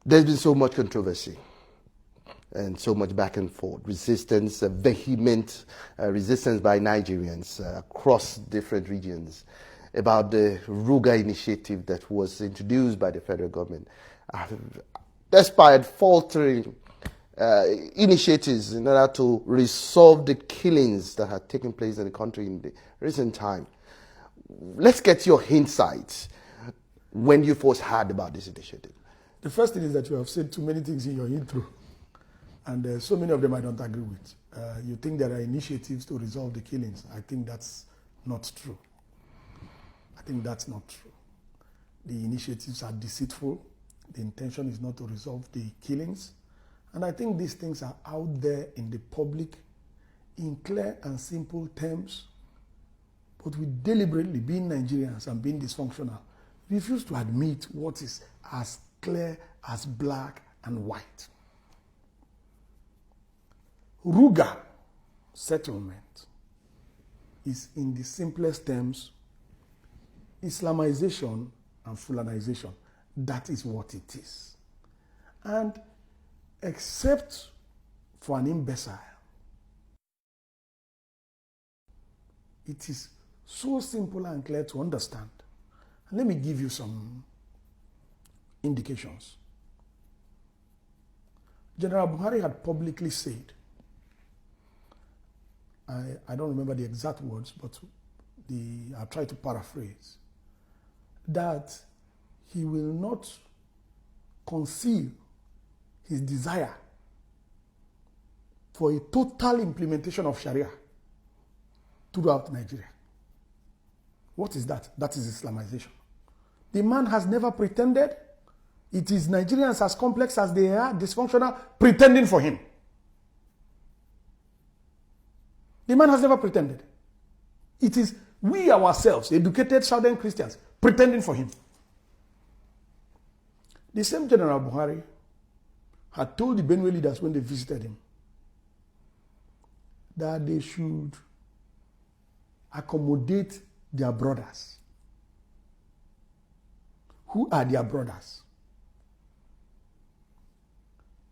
There's been so much controversy and so much back and forth, resistance, vehement resistance by Nigerians across different regions about the Ruga initiative that was introduced by the federal government. Despite faltering initiatives in order to resolve the killings that had taken place in the country in the recent time. Let's get your insights when you first heard about this initiative. The first thing is that you have said too many things in your intro, and so many of them I don't agree with. You think there are initiatives to resolve the killings. I think that's not true. I think that's not true. The initiatives are deceitful. The intention is not to resolve the killings. And I think these things are out there in the public in clear and simple terms, but we deliberately, being Nigerians and being dysfunctional, refuse to admit what is as clear as black and white. Ruga settlement is, in the simplest terms, Islamization and Fulanization. That is what it is. And except for an imbecile, it is so simple and clear to understand. And let me give you some indications. General Buhari had publicly said, I don't remember the exact words, but I'll try to paraphrase, that he will not conceal his desire for a total implementation of Sharia throughout Nigeria. What is that? That is Islamization. The man has never pretended. It is Nigerians as complex as they are, dysfunctional, pretending for him. The man has never pretended. It is we ourselves, educated Southern Christians, pretending for him. The same General Buhari had told the Benue leaders when they visited him that they should accommodate their brothers. Who are their brothers?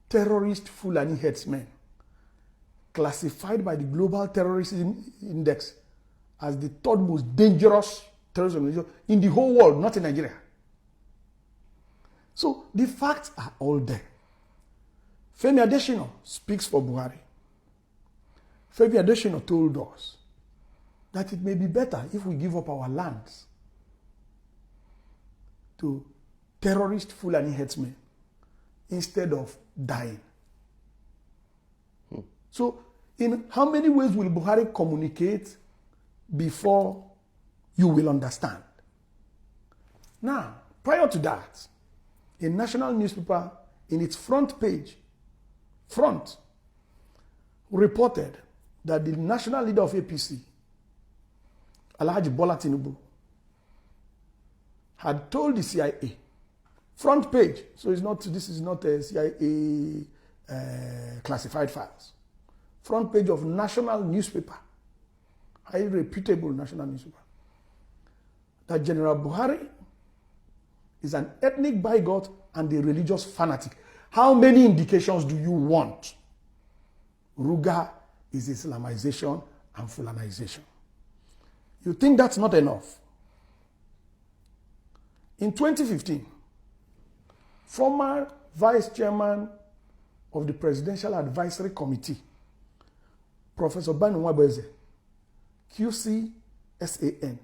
Terrorist Fulani headsmen, classified by the Global Terrorism Index as the third most dangerous terrorist organization in the whole world, not in Nigeria. So the facts are all there. Femi Adesina speaks for Buhari. Femi Adesina told us that it may be better if we give up our lands to terrorist Fulani headsmen instead of dying. So in how many ways will Buhari communicate before you will understand? Now, prior to that, a national newspaper in its front page, reported that the national leader of APC, Alhaji Bola Tinubu, had told the CIA, front page, so this is not a CIA classified files, front page of national newspaper, highly reputable national newspaper, that General Buhari is an ethnic bigot and a religious fanatic. How many indications do you want? Ruga is Islamization and Fulanization. You think that's not enough? In 2015, former vice chairman of the Presidential Advisory Committee, Professor Bani Nwabeze, QCSAN,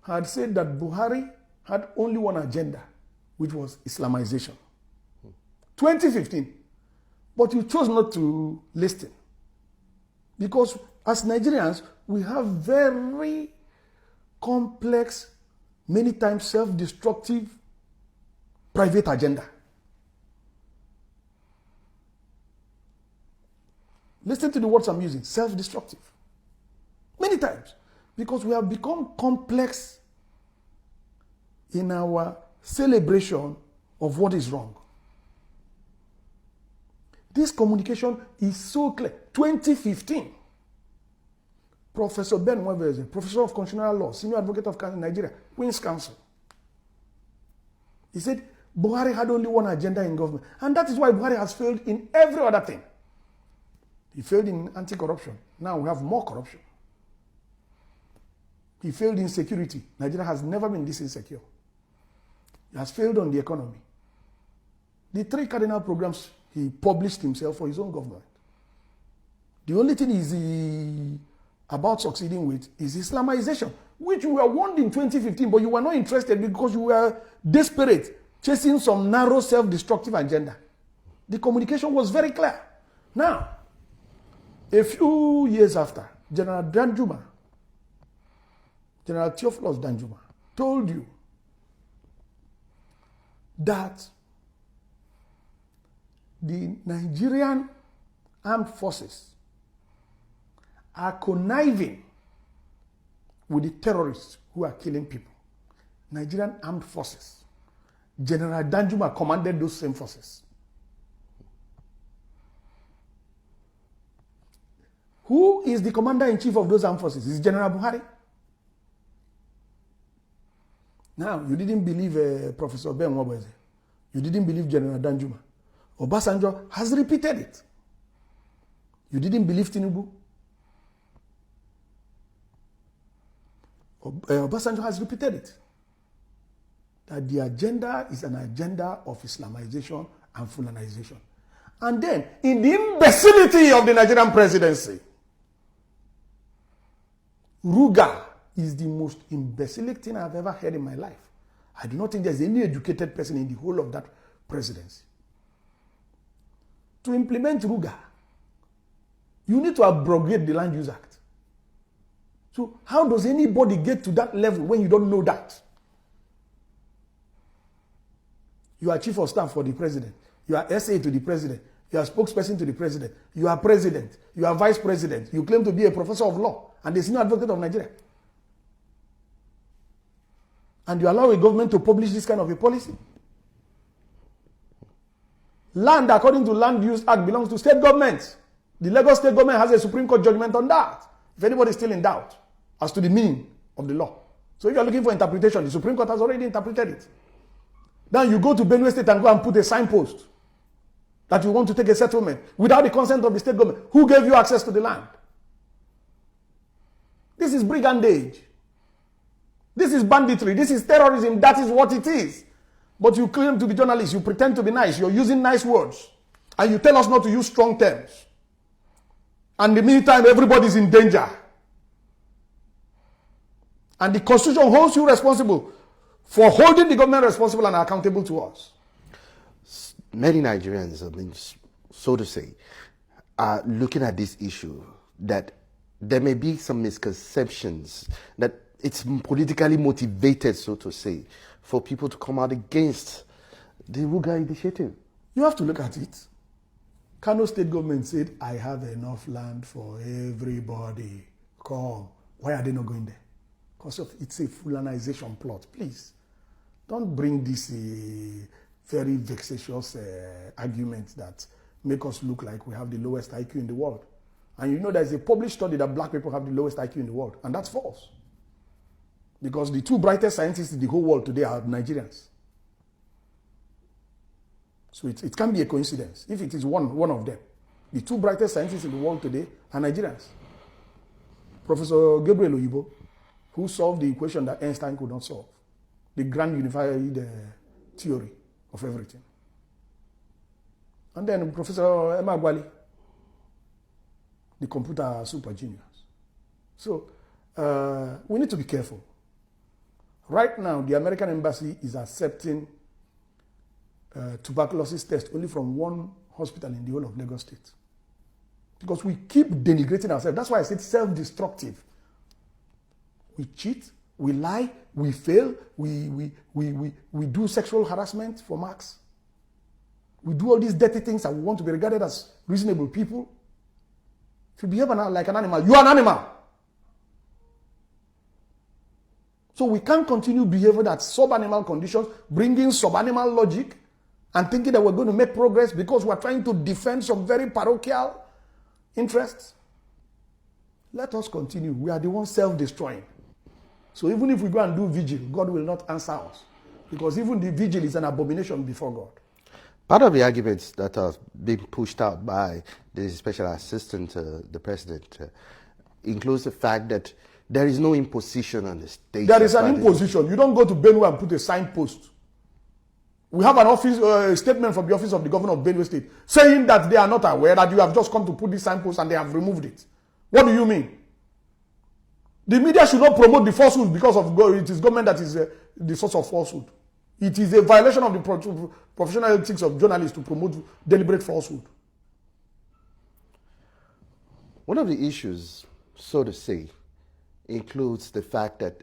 had said that Buhari had only one agenda, which was Islamization. 2015. But you chose not to listen. Because as Nigerians, we have very complex, many times self-destructive, private agenda. Listen to the words I'm using, self-destructive. Many times. Because we have become complex in our celebration of what is wrong. This communication is so clear. 2015, Professor Ben Nwabeze, Professor of Constitutional Law, Senior Advocate of Nigeria, Queen's Counsel, He said Buhari had only one agenda in government. And that is why Buhari has failed in every other thing. He failed in anti-corruption. Now we have more corruption. He failed in security. Nigeria has never been this insecure. He has failed on the economy. The 3 cardinal programs he published himself for his own government. The only thing he's about succeeding with is Islamization, which you were warned in 2015, but you were not interested because you were desperate, chasing some narrow, self-destructive agenda. The communication was very clear. Now, a few years after, General Theophilus Danjuma, told you that the Nigerian armed forces are conniving with the terrorists who are killing people. Nigerian armed forces. General Danjuma commanded those same forces. Who is the commander-in-chief of those armed forces? It's General Buhari. Now, you didn't believe Professor Ben Wabweze. You didn't believe General Danjuma. Obasanjo has repeated it. You didn't believe Tinubu. Obasanjo has repeated it. That the agenda is an agenda of Islamization and Fulanization. And then, in the imbecility of the Nigerian presidency, Ruga is the most imbecilic thing I've ever heard in my life. I do not think there's any educated person in the whole of that presidency. To implement Ruga, you need to abrogate the Land Use Act. So how does anybody get to that level when you don't know that? You are chief of staff for the president. You are SA to the president. You are spokesperson to the president. You are president. You are vice president. You claim to be a professor of law and the senior advocate of Nigeria. And you allow a government to publish this kind of a policy? Land, according to Land Use Act, belongs to state governments. The Lagos state government has a Supreme Court judgment on that. If anybody is still in doubt as to the meaning of the law. So if you are looking for interpretation, the Supreme Court has already interpreted it. Then you go to Benue State and go and put a signpost that you want to take a settlement without the consent of the state government. Who gave you access to the land? This is brigandage. This is banditry. This is terrorism. That is what it is. But you claim to be journalists. You pretend to be nice. You're using nice words. And you tell us not to use strong terms. And in the meantime, everybody's in danger. And the Constitution holds you responsible for holding the government responsible and accountable to us. Many Nigerians, so to say, are looking at this issue that there may be some misconceptions that it's politically motivated, so to say, for people to come out against the Ruga initiative. You have to look at it. Kano state government said, I have enough land for everybody. Come. Why are they not going there? Because it's a Fulanization plot. Please, don't bring this very vexatious argument that make us look like we have the lowest IQ in the world. And you know there's a published study that black people have the lowest IQ in the world. And that's false. Because the 2 brightest scientists in the whole world today are Nigerians. So it can be a coincidence if it is one of them. The 2 brightest scientists in the world today are Nigerians. Professor Gabriel Oyibo, who solved the equation that Einstein could not solve. The grand unified theory of everything. And then Professor Emma Gwali, the computer super genius. So we need to be careful. Right now, the American embassy is accepting tuberculosis tests only from one hospital in the whole of Lagos State. Because we keep denigrating ourselves. That's why I said self-destructive. We cheat, we lie, we fail, we do sexual harassment for marks. We do all these dirty things and we want to be regarded as reasonable people. If you behave like an animal, you are an animal. So we can't continue behaving at sub-animal conditions, bringing sub-animal logic, and thinking that we're going to make progress because we're trying to defend some very parochial interests. Let us continue. We are the ones self-destroying. So even if we go and do vigil, God will not answer us. because even the vigil is an abomination before God. Part of the arguments that are being pushed out by the special assistant to the president includes the fact that there is no imposition on the state. There is an imposition. You don't go to Benue and put a signpost. We have an office statement from the office of the governor of Benue State saying that they are not aware that you have just come to put this signpost and they have removed it. What do you mean? The media should not promote the falsehood because of it is government that is the source of falsehood. It is a violation of the professional ethics of journalists to promote deliberate falsehood. One of the issues, so to say, includes the fact that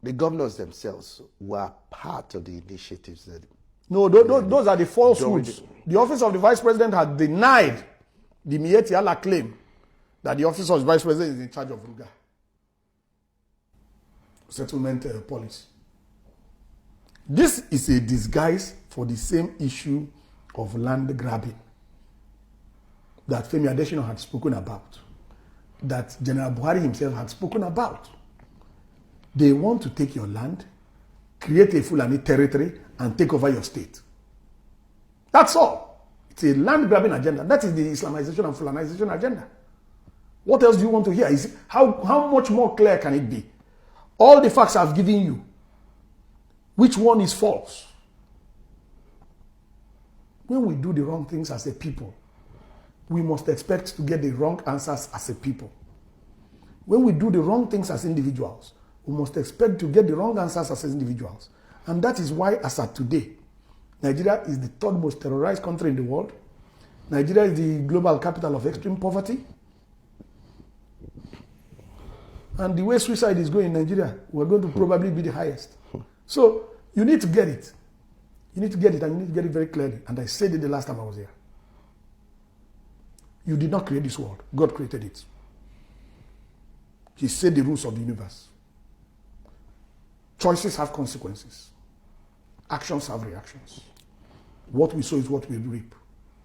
the governors themselves were part of the initiatives that... No, those are the falsehoods. The office of the vice president had denied the Miyetti Allah claim that the office of the vice president is in charge of Ruga settlement policy. This is a disguise for the same issue of land grabbing that Femi Adesina had spoken about, that General Buhari himself had spoken about. They want to take your land, create a Fulani territory, and take over your state. That's all. It's a land grabbing agenda. That is the Islamization and Fulanization agenda. What else do you want to hear? How much more clear can it be? All the facts I've given you, which one is false? When we do the wrong things as a people, we must expect to get the wrong answers as a people. When we do the wrong things as individuals, we must expect to get the wrong answers as individuals. And that is why, as of today, Nigeria is the third most terrorized country in the world. Nigeria is the global capital of extreme poverty. And the way suicide is going in Nigeria, we're going to probably be the highest. So you need to get it. You need to get it, and you need to get it very clearly. And I said it the last time I was here. You did not create this world. God created it. He set the rules of the universe. Choices have consequences. Actions have reactions. What we sow is what we reap.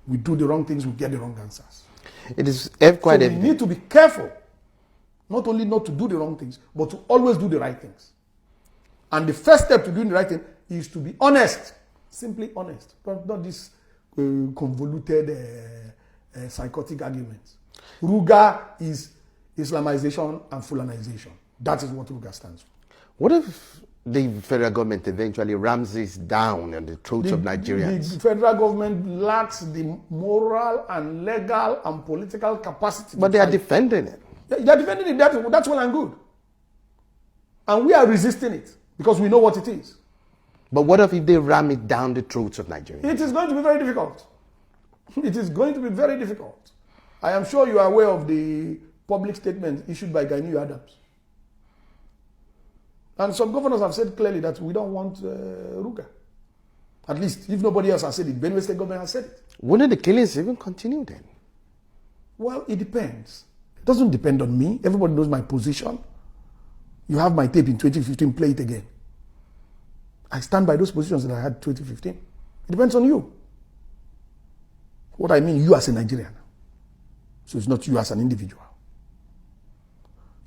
We do the wrong things, we get the wrong answers. It is quite so we need to be careful. Not only not to do the wrong things, but to always do the right things. And the first step to doing the right thing is to be honest. Simply honest. Not this convoluted, psychotic arguments. Ruga is Islamization and Fulanization. That is what Ruga stands for. What if the federal government eventually rams this down on the throats of Nigerians? The federal government lacks the moral and legal and political capacity. But they are defending it. They are defending it. That's well and good. And we are resisting it because we know what it is. But what if they ram it down the throats of Nigerians? It is going to be very difficult. It is going to be very difficult. I am sure you are aware of the public statement issued by Gani Adams. And some governors have said clearly that we don't want Ruga. At least, if nobody else has said it, Benue State government has said it. Wouldn't the killings even continue then? Well, it depends. It doesn't depend on me. Everybody knows my position. You have my tape in 2015, play it again. I stand by those positions that I had in 2015. It depends on you. What I mean, you as a Nigerian. So it's not you as an individual.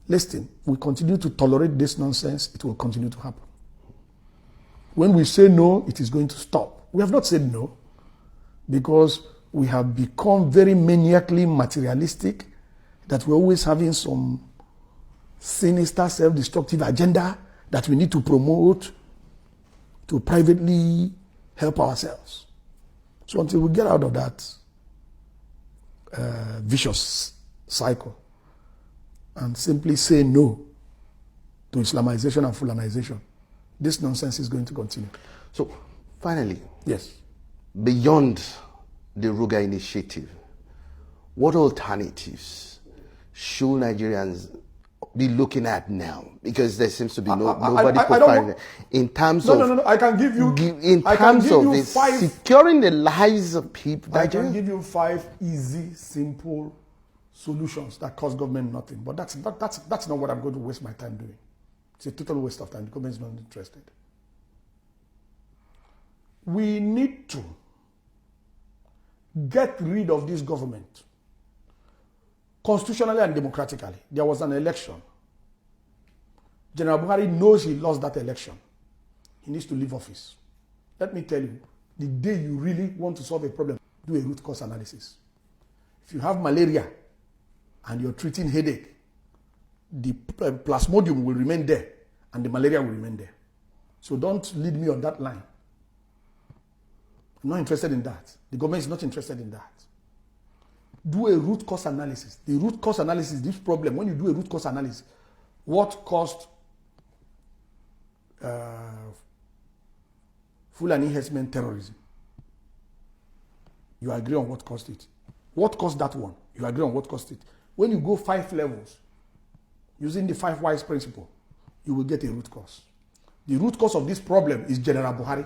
Listen, we continue to tolerate this nonsense, it will continue to happen. When we say no, it is going to stop. We have not said no because we have become very maniacally materialistic, that we're always having some sinister, self-destructive agenda that we need to promote to privately help ourselves. So until we get out of that vicious cycle and simply say no to Islamization and Fulanization, this nonsense is going to continue. So finally, yes, beyond the Ruga initiative, what alternatives should Nigerians be looking at now? Because there seems to be nobody providing in terms of... No. I can give you... In terms of securing the lives of people. I can give you 5 easy, simple solutions that cost government nothing. But that's not what I'm going to waste my time doing. It's a total waste of time. The government is not interested. We need to get rid of this government constitutionally and democratically. There was an election. General Buhari knows he lost that election. he needs to leave office. Let me tell you, the day you really want to solve a problem, do a root cause analysis. If you have malaria and you're treating headache, the plasmodium will remain there and the malaria will remain there. So don't lead me on that line. I'm not interested in that. The government is not interested in that. Do a root cause analysis. The root cause analysis, this problem, when you do a root cause analysis, what caused Fulani herdsmen terrorism? You agree on what caused it. What caused that one? You agree on what caused it. When you go 5 levels, using the 5 whys principle, you will get a root cause. The root cause of this problem is General Buhari.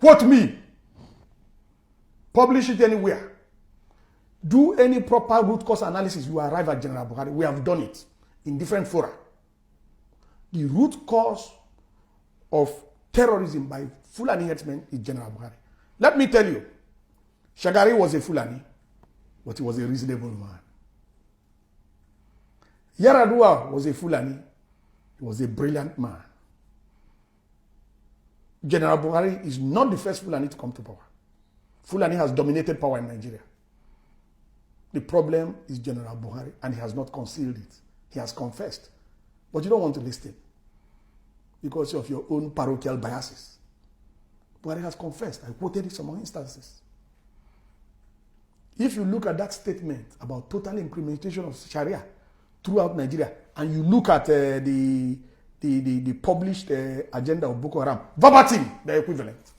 Quote me. Publish it anywhere. Do any proper root cause analysis, you arrive at General Buhari. We have done it in different fora. The root cause of terrorism by Fulani herdsmen is General Buhari. Let me tell you, Shagari was a Fulani, but he was a reasonable man. Yaradua was a Fulani, he was a brilliant man. General Buhari is not the first Fulani to come to power. Fulani has dominated power in Nigeria. The problem is General Buhari, and he has not concealed it. He has confessed. But you don't want to listen because of your own parochial biases. Buhari has confessed. I quoted it some more instances. If you look at that statement about total implementation of Sharia throughout Nigeria, and you look at the published agenda of Boko Haram, verbatim, they're equivalent.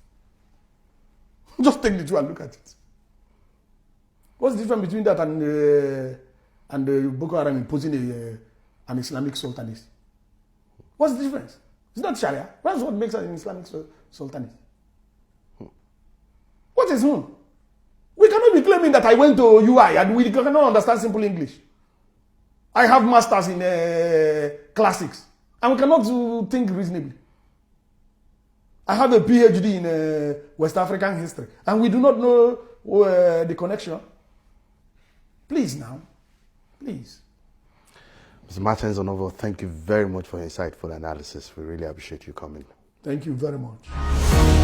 Just take the two and look at it. What's the difference between that and Boko Haram imposing an Islamic sultanate? What's the difference? It's not Sharia. That's what makes an Islamic sultanate. What is wrong? We cannot be claiming that I went to UI and we cannot understand simple English. I have masters in classics and we cannot think reasonably. I have a PhD in West African history and we do not know the connection. Please now, please. Mr. Martins Onovo, thank you very much for your insightful analysis. We really appreciate you coming. Thank you very much.